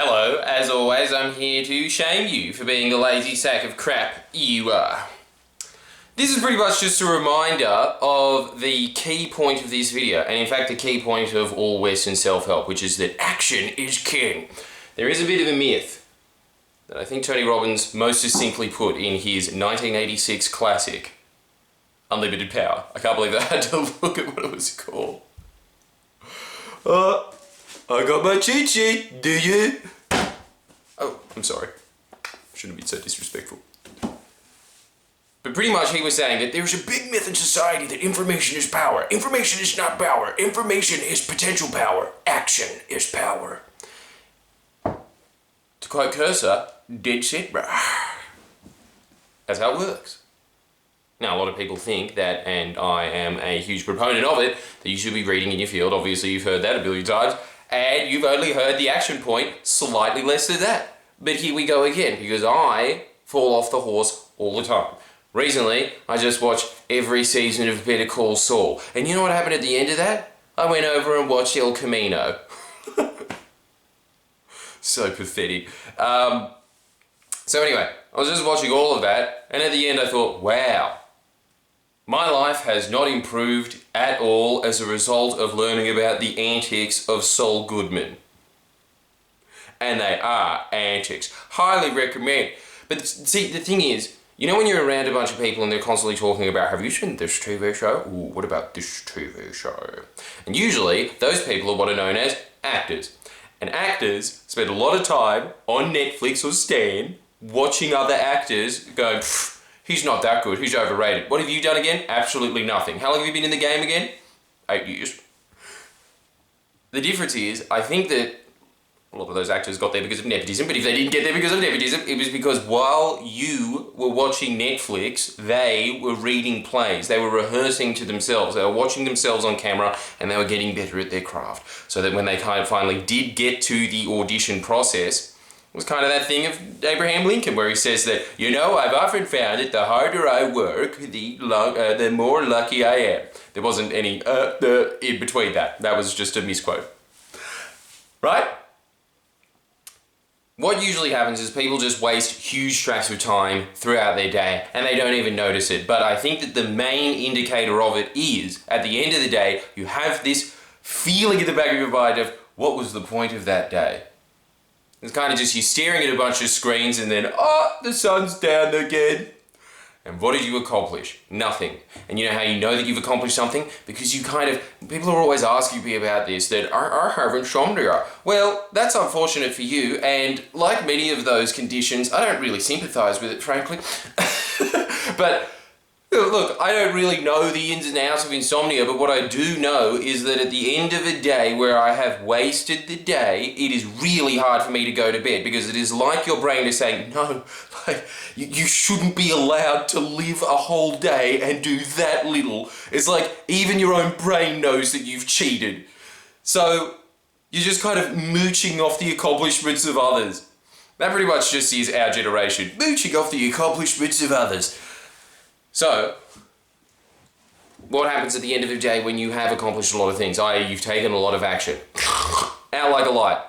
Hello, as always, I'm here to shame you for being the lazy sack of crap you are. This is pretty much just a reminder of the key point of this video, and in fact the key point of all Western self-help, which is that action is king. There is a bit of a myth that I think Tony Robbins most succinctly put in his 1986 classic, Unlimited Power. I can't believe I had to look at what it was called. I got my cheat sheet, do you? Oh, I'm sorry. Shouldn't have been so disrespectful. But pretty much he was saying that there's a big myth in society that information is power. Information is not power. Information is potential power. Action is power. To quote Cursor, dead set, bruh. That's how it works. Now, a lot of people think that, and I am a huge proponent of it, that you should be reading in your field. Obviously, you've heard that a billion times. And you've only heard the action point slightly less than that. But here we go again, because I fall off the horse all the time. Recently, I just watched every season of Better Call Saul. And you know what happened at the end of that? I went over and watched El Camino. So pathetic. So anyway, I was just watching all of that, and at the end I thought, wow. My life has not improved at all as a result of learning about the antics of Saul Goodman. And they are antics. Highly recommend. But see, the thing is, you know when you're around a bunch of people and they're constantly talking about, have you seen this TV show? Ooh, what about this TV show? And usually, those people are what are known as actors. And actors spend a lot of time on Netflix or Stan watching other actors going, he's not that good, he's overrated. What have you done again? Absolutely nothing. How long have you been in the game again? 8 years. The difference is, I think that a lot of those actors got there because of nepotism, but if they didn't get there because of nepotism, it was because while you were watching Netflix, they were reading plays. They were rehearsing to themselves. They were watching themselves on camera, and they were getting better at their craft. So that when they kind of finally did get to the audition process, it was kind of that thing of Abraham Lincoln, where he says that, you know, I've often found that the harder I work, the more lucky I am. There wasn't any in between that. That was just a misquote. Right? What usually happens is people just waste huge tracts of time throughout their day and they don't even notice it. But I think that the main indicator of it is, at the end of the day, you have this feeling in the back of your mind of, what was the point of that day? It's kind of just you staring at a bunch of screens and then, oh, the sun's down again. And what did you accomplish? Nothing. And you know how you know that you've accomplished something? Because you kind of, people are always asking me about this, that I have insomnia. Well, that's unfortunate for you, and like many of those conditions, I don't really sympathise with it, frankly. But look, I don't really know the ins and outs of insomnia, but what I do know is that at the end of a day where I have wasted the day, it is really hard for me to go to bed, because it is like your brain is saying, no, like, you shouldn't be allowed to live a whole day and do that little. It's like even your own brain knows that you've cheated. So you're just kind of mooching off the accomplishments of others. That pretty much just is our generation, mooching off the accomplishments of others. So, what happens at the end of the day when you have accomplished a lot of things, i.e. you've taken a lot of action? Out like a light.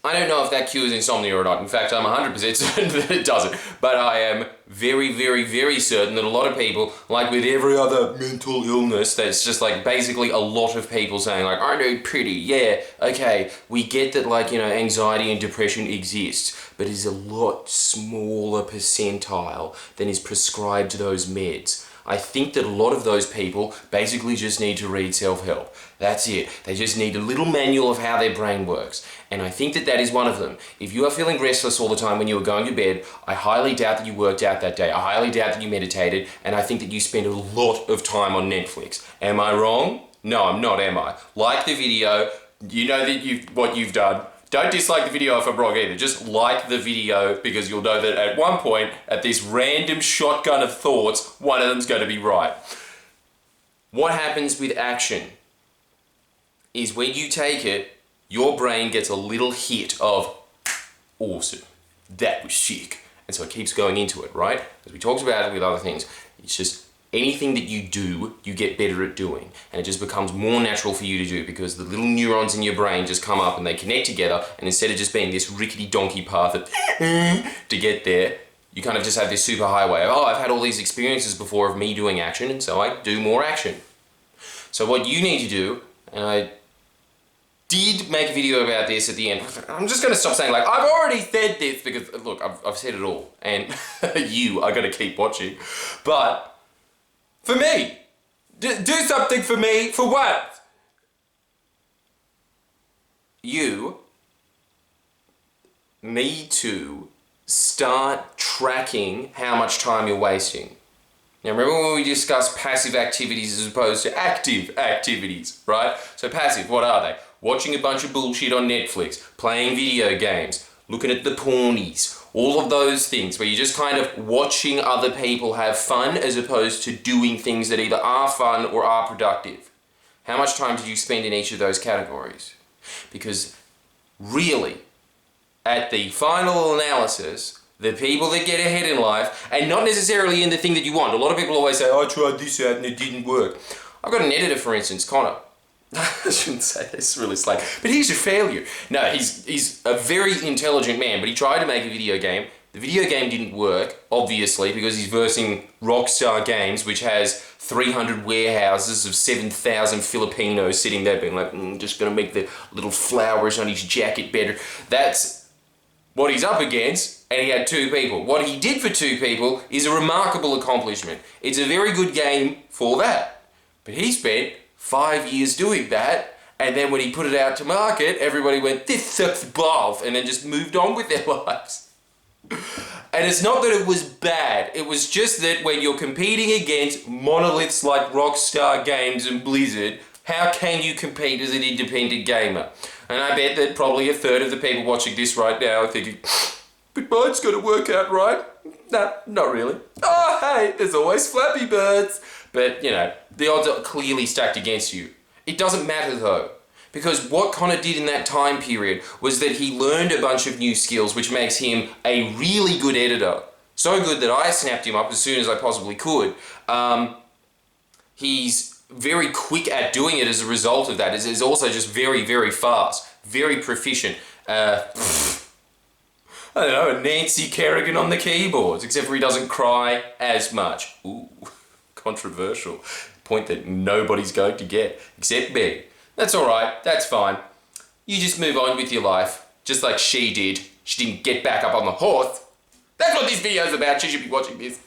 I don't know if that cures insomnia or not. In fact, I'm 100% certain that it doesn't. But I am very, very, very certain that a lot of people, like with every other mental illness, that's just like basically a lot of people saying like, I need pity. Yeah, okay, we get that, like, you know, anxiety and depression exists, but it's a lot smaller percentile than is prescribed those meds. I think that a lot of those people basically just need to read self-help. That's it. They just need a little manual of how their brain works. And I think that that is one of them. If you are feeling restless all the time when you were going to bed, I highly doubt that you worked out that day. I highly doubt that you meditated. And I think that you spend a lot of time on Netflix. Am I wrong? No, I'm not, am I? Like the video. You know that what you've done. Don't dislike the video if I'm wrong either. Just like the video, because you'll know that at one point, at this random shotgun of thoughts, one of them's going to be right. What happens with action is when you take it, your brain gets a little hit of, awesome, that was sick. And so it keeps going into it, right? As we talked about it with other things, it's just anything that you do, you get better at doing. And it just becomes more natural for you to do because the little neurons in your brain just come up and they connect together. And instead of just being this rickety donkey path to get there, you kind of just have this super highway of, oh, I've had all these experiences before of me doing action, and so I do more action. So what you need to do, and I did make a video about this at the end. I'm just going to stop saying, like, I've already said this because, look, I've said it all. And you are going to keep watching. But for me, do something for me. For what? You need to start tracking how much time you're wasting. Now remember when we discussed passive activities as opposed to active activities, right? So passive, what are they? Watching a bunch of bullshit on Netflix, playing video games, looking at the pornies, all of those things where you're just kind of watching other people have fun as opposed to doing things that either are fun or are productive. How much time did you spend in each of those categories? Because really, at the final analysis, the people that get ahead in life, and not necessarily in the thing that you want. A lot of people always say, oh, I tried this out and it didn't work. I've got an editor, for instance, Connor. I shouldn't say this, really slight, but he's a failure. No, he's a very intelligent man, but he tried to make a video game. The video game didn't work, obviously, because he's versing Rockstar Games, which has 300 warehouses of 7,000 Filipinos sitting there being like, just gonna make the little flowers on his jacket better. That's what he's up against, and he had 2 people. What he did for 2 people is a remarkable accomplishment. It's a very good game for that. But he spent 5 years doing that, and then when he put it out to market, everybody went, this sucks balls, and then just moved on with their lives. And it's not that it was bad, it was just that when you're competing against monoliths like Rockstar Games and Blizzard, how can you compete as an independent gamer? And I bet that probably a third of the people watching this right now are thinking, but mine's gonna work out right. Nah, not really. Oh, hey, there's always Flappy Birds. But, you know, the odds are clearly stacked against you. It doesn't matter though, because what Connor did in that time period was that he learned a bunch of new skills, which makes him a really good editor. So good that I snapped him up as soon as I possibly could. He's very quick at doing it as a result of that. He's also just very, very fast, very proficient. I don't know, a Nancy Kerrigan on the keyboards, except for he doesn't cry as much. Ooh, controversial. Point that nobody's going to get, except me. That's alright, that's fine. You just move on with your life, just like she did. She didn't get back up on the horse. That's what this video's about, she should be watching this.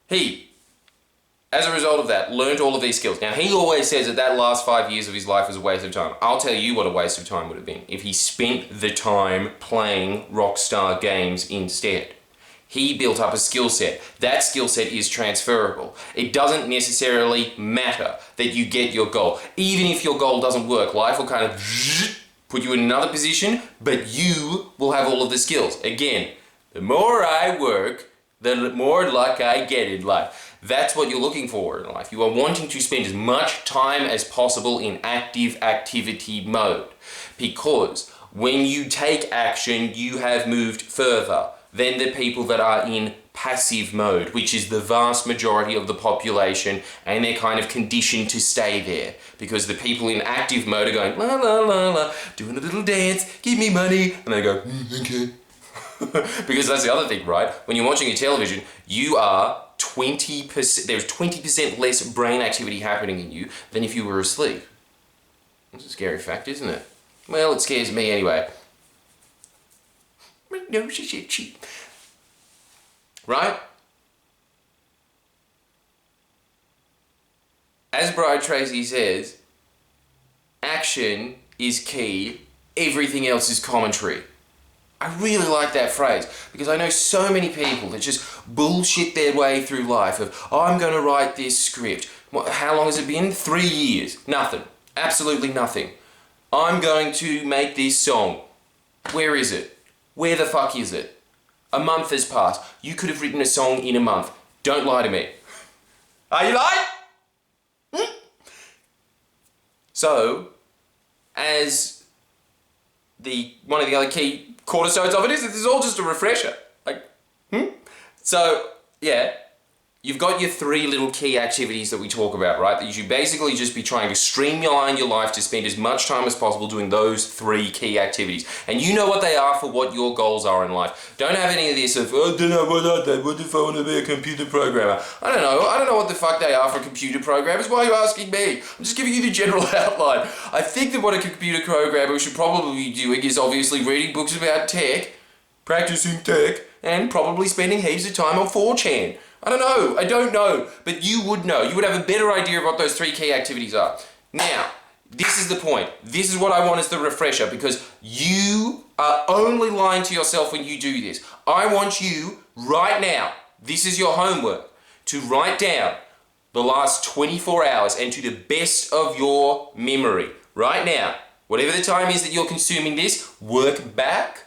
He, as a result of that, learned all of these skills. Now, he always says that that last 5 years of his life was a waste of time. I'll tell you what a waste of time would have been if he spent the time playing Rockstar Games instead. He built up a skill set. That skill set is transferable. It doesn't necessarily matter that you get your goal. Even if your goal doesn't work, life will kind of put you in another position, but you will have all of the skills. Again, the more I work, the more luck I get in life. That's what you're looking for in life. You are wanting to spend as much time as possible in active activity mode, because when you take action, you have moved further than the people that are in passive mode, which is the vast majority of the population, and they're kind of conditioned to stay there, because the people in active mode are going la la la la, doing a little dance, give me money, and they go okay. Because that's the other thing, right? When you're watching your television, you are 20%, there's 20% less brain activity happening in you than if you were asleep. That's a scary fact, isn't it? Well, it scares me anyway. No, she. Right? As Brian Tracy says, action is key, everything else is commentary. I really like that phrase, because I know so many people that just bullshit their way through life of, oh, I'm going to write this script. How long has it been? 3 years. Nothing. Absolutely nothing. I'm going to make this song. Where is it? Where the fuck is it? A month has passed. You could have written a song in a month. Don't lie to me. Are you lying? So, as one of the other key cornerstones of it is, this is all just a refresher. So, yeah, you've got your 3 little key activities that we talk about, right? That you should basically just be trying to streamline your life to spend as much time as possible doing those 3 key activities. And you know what they are for what your goals are in life. Don't have any of this of, oh, I don't know, what are they? What if I want to be a computer programmer? I don't know what the fuck they are for computer programmers. Why are you asking me? I'm just giving you the general outline. I think that what a computer programmer should probably be doing is obviously reading books about tech, practicing tech, and probably spending heaps of time on 4chan. I don't know, but you would know. You would have a better idea of what those 3 key activities are. Now, this is the point. This is what I want as the refresher, because you are only lying to yourself when you do this. I want you right now, this is your homework, to write down the last 24 hours and to the best of your memory. Right now, whatever the time is that you're consuming this, work back,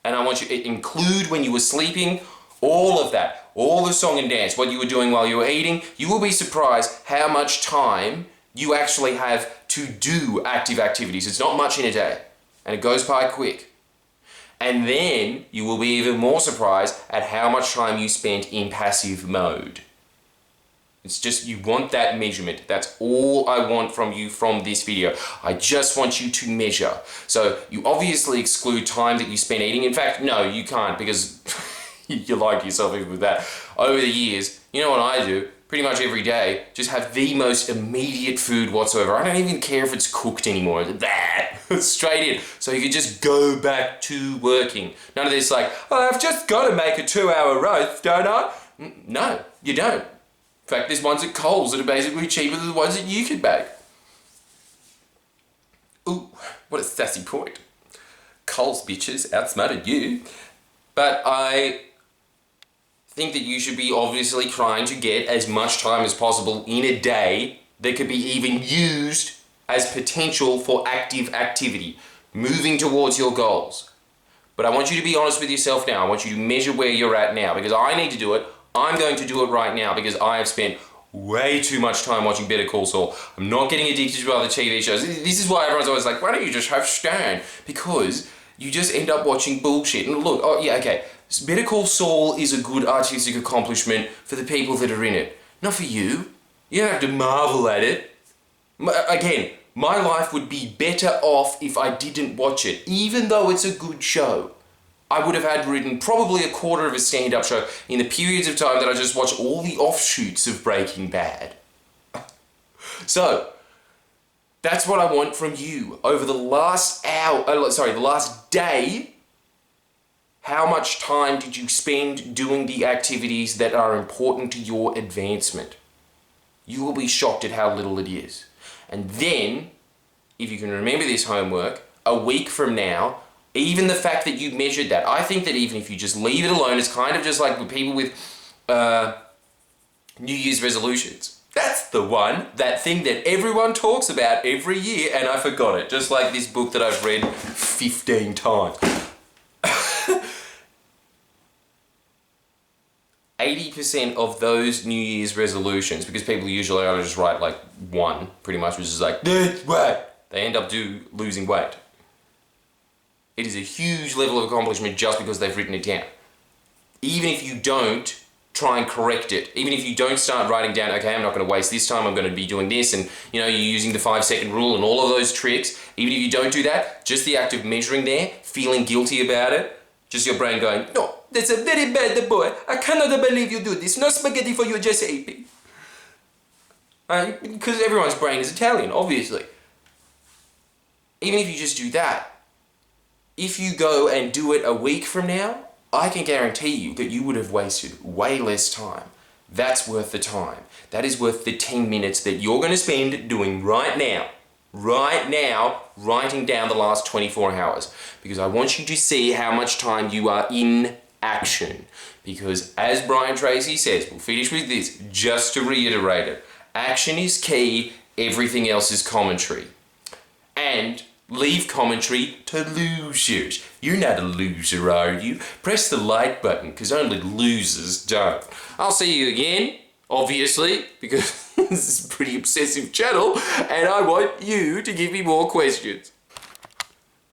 and I want you to include when you were sleeping, all of that. All the song and dance, what you were doing while you were eating. You will be surprised how much time you actually have to do active activities. It's not much in a day, and it goes by quick. And then you will be even more surprised at how much time you spent in passive mode. It's just, you want that measurement. That's all I want from you from this video. I just want you to measure. So you obviously exclude time that you spend eating. In fact, no, you can't, because you like yourself even with that. Over the years, you know what I do? Pretty much every day, just have the most immediate food whatsoever. I don't even care if it's cooked anymore. That straight in. So you can just go back to working. None of this like, oh, I've just got to make a 2-hour roast, don't I? No, you don't. In fact, there's ones at Coles that are basically cheaper than the ones that you could bake. Ooh, what a sassy point. Coles bitches outsmarted you. But I think that you should be obviously trying to get as much time as possible in a day that could be even used as potential for active activity, moving towards your goals. But I want you to be honest with yourself now. I want you to measure where you're at now, because I need to do it. I'm going to do it right now because I have spent way too much time watching Better Call Saul. I'm not getting addicted to other TV shows. This is why everyone's always like, why don't you just have Stan? Because you just end up watching bullshit. And look, oh yeah, okay. Better Call Saul is a good artistic accomplishment for the people that are in it. Not for you. You don't have to marvel at it. Again, my life would be better off if I didn't watch it. Even though it's a good show. I would have had written probably a quarter of a stand-up show in the periods of time that I just watched all the offshoots of Breaking Bad. So, that's what I want from you. Over the last the last day, how much time did you spend doing the activities that are important to your advancement? You will be shocked at how little it is. And then, if you can remember this homework, a week from now, even the fact that you measured that, I think that even if you just leave it alone, it's kind of just like with people with New Year's resolutions. That's the one, that thing that everyone talks about every year, and I forgot it. Just like this book that I've read 15 times. 80% of those New Year's resolutions, because people usually only just write like one, pretty much, which is like, weight. They end up losing weight. It is a huge level of accomplishment just because they've written it down. Even if you don't try and correct it, even if you don't start writing down, okay, I'm not going to waste this time, I'm going to be doing this, and you know, you're using the 5-second rule and all of those tricks, even if you don't do that, just the act of measuring there, feeling guilty about it, just your brain going, no, that's a very bad boy, I cannot believe you do this, no spaghetti for you, just AP. Because everyone's brain is Italian, obviously. Even if you just do that, if you go and do it a week from now, I can guarantee you that you would have wasted way less time. That's worth the time. That is worth the 10 minutes that you're going to spend doing right now, writing down the last 24 hours. Because I want you to see how much time you are in action. Because as Brian Tracy says, we'll finish with this, just to reiterate it, action is key, everything else is commentary. And leave commentary to losers. You're not a loser, are you? Press the like button, because only losers don't. I'll see you again, obviously, because this is a pretty obsessive channel, and I want you to give me more questions.